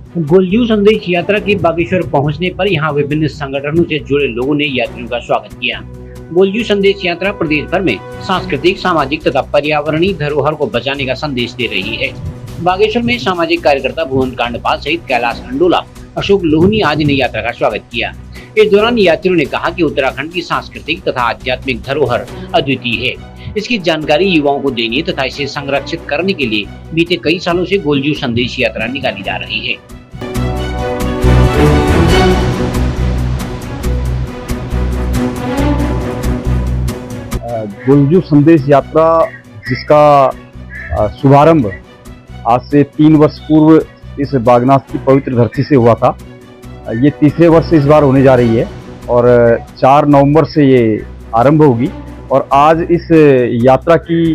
गोलजू संदेश यात्रा के बागेश्वर पहुंचने पर यहां विभिन्न संगठनों से जुड़े लोगों ने यात्रियों का स्वागत किया। गोलजू संदेश यात्रा प्रदेश भर में सांस्कृतिक, सामाजिक तथा पर्यावरणीय धरोहर को बचाने का संदेश दे रही है। बागेश्वर में सामाजिक कार्यकर्ता भुवन कांडपाल सहित कैलाश अंडोला, अशोक लोहनी आदि ने यात्रा का स्वागत किया। इस दौरान यात्रियों ने कहा कि उत्तराखंड की सांस्कृतिक तथा आध्यात्मिक धरोहर अद्वितीय है। इसकी जानकारी युवाओं को देने तथा इसे संरक्षित करने के लिए बीते कई सालों से गोलजू संदेश यात्रा निकाली जा रही है। गोलजू संदेश यात्रा जिसका शुभारंभ आज से 3 वर्ष पूर्व इस बागनाथ की पवित्र धरती से हुआ था, ये तीसरे वर्ष इस बार होने जा रही है और 4 नवंबर से ये आरंभ होगी। और आज इस यात्रा की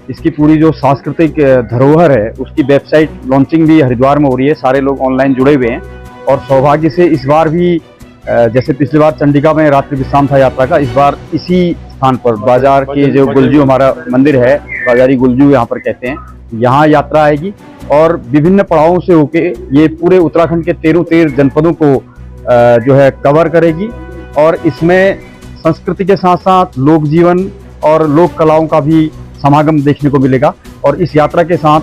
इसकी पूरी जो सांस्कृतिक धरोहर है उसकी वेबसाइट लॉन्चिंग भी हरिद्वार में हो रही है। सारे लोग ऑनलाइन जुड़े हुए हैं और सौभाग्य से इस बार भी जैसे पिछली बार चंडिका में रात्रि विश्राम था यात्रा का, इस बार इसी स्थान पर बाजार के जो गुलजू हमारा मंदिर है, बाजारी गुलजू यहाँ पर कहते हैं, यहाँ यात्रा आएगी और विभिन्न पड़ावों से होके ये पूरे उत्तराखंड के 13 जनपदों को जो है कवर करेगी। और इसमें संस्कृति के साथ साथ लोक जीवन और लोक कलाओं का भी समागम देखने को मिलेगा। और इस यात्रा के साथ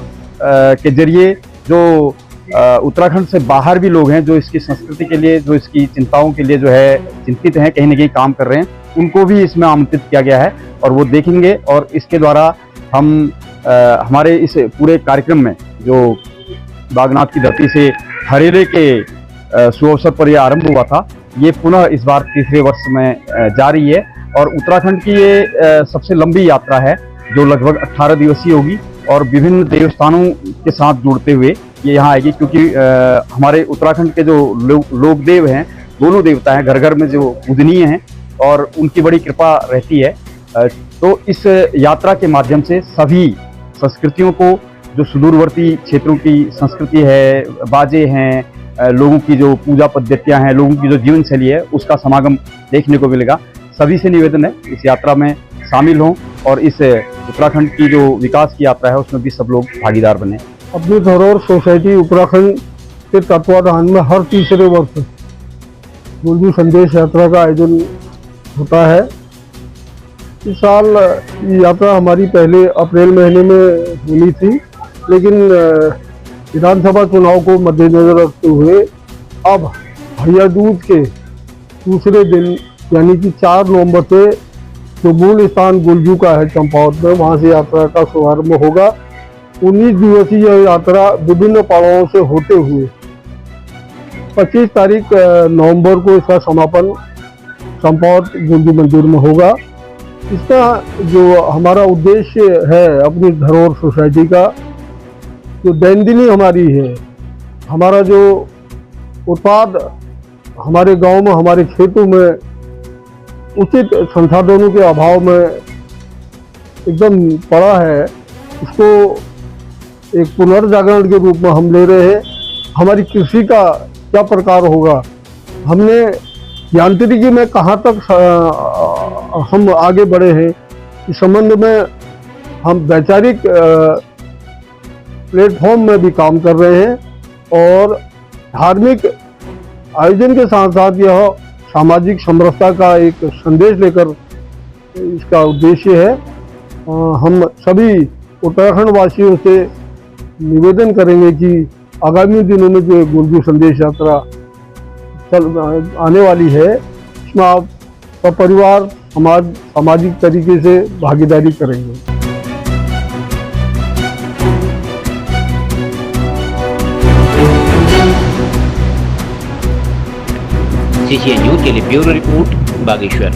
के जरिए जो उत्तराखंड से बाहर भी लोग हैं जो इसकी संस्कृति के लिए, जो इसकी चिंताओं के लिए जो है चिंतित हैं, कहीं ना कहीं काम कर रहे हैं, उनको भी इसमें आमंत्रित किया गया है और वो देखेंगे। और इसके द्वारा हम हमारे इस पूरे कार्यक्रम में जो बागनाथ की धरती से हरेरे के सुअवसर पर यह आरंभ हुआ था, ये पुनः इस बार तीसरे वर्ष में जारी है। और उत्तराखंड की ये सबसे लंबी यात्रा है जो लगभग 18 दिवसीय होगी और विभिन्न देवस्थानों के साथ जुड़ते हुए ये यहाँ आएगी। क्योंकि हमारे उत्तराखंड के जो लोक देव हैं, दोनों देवता हैं, घर घर में जो पूजनीय हैं और उनकी बड़ी कृपा रहती है। तो इस यात्रा के माध्यम से सभी संस्कृतियों को, जो सुदूरवर्ती क्षेत्रों की संस्कृति है, बाजे हैं, लोगों की जो पूजा पद्धतियाँ हैं, लोगों की जो जीवन शैली है, उसका समागम देखने को मिलेगा। सभी से निवेदन है इस यात्रा में शामिल हों और इस उत्तराखंड की जो विकास की यात्रा है उसमें भी सब लोग भागीदार बने। अपनी धरोहर सोसाइटी उत्तराखंड के तत्वाधान में हर तीसरे वर्ष गोलजू संदेश यात्रा का आयोजन होता है। इस साल ये यात्रा हमारी पहले अप्रैल महीने में होनी थी, लेकिन विधानसभा चुनाव को मद्देनजर रखते हुए अब भैया दूज के दूसरे दिन यानी कि 4 नवंबर से जो मूल स्थान गोलजू का है चंपावत में, वहाँ से यात्रा का शुभारंभ होगा। 19 दिवसीय यात्रा विभिन्न पड़ावों से होते हुए 25 तारीख नवंबर को इसका समापन चंपावत गोलजू मंदिर में होगा। इसका जो हमारा उद्देश्य है अपनी धरोहर सोसाइटी का, जो दैनंदिनी हमारी है, हमारा जो उत्पाद हमारे गांव में, हमारे क्षेत्रों में उचित संसाधनों के अभाव में एकदम पड़ा है, उसको एक पुनर्जागरण के रूप में हम ले रहे हैं। हमारी कृषि का क्या प्रकार होगा, हमने यांत्रिकी में कहाँ तक हम आगे बढ़े हैं, इस संबंध में हम वैचारिक प्लेटफॉर्म में भी काम कर रहे हैं। और धार्मिक आयोजन के साथ साथ यह सामाजिक समरसता का एक संदेश लेकर इसका उद्देश्य है। हम सभी उत्तराखंड वासियों से निवेदन करेंगे कि आगामी दिनों में जो गोलजू संदेश यात्रा आने वाली है, इसमें आप परिवार, समाज सामाजिक तरीके से भागीदारी करेंगे। CCN न्यूज़ के लिए ब्यूरो रिपोर्ट बागेश्वर।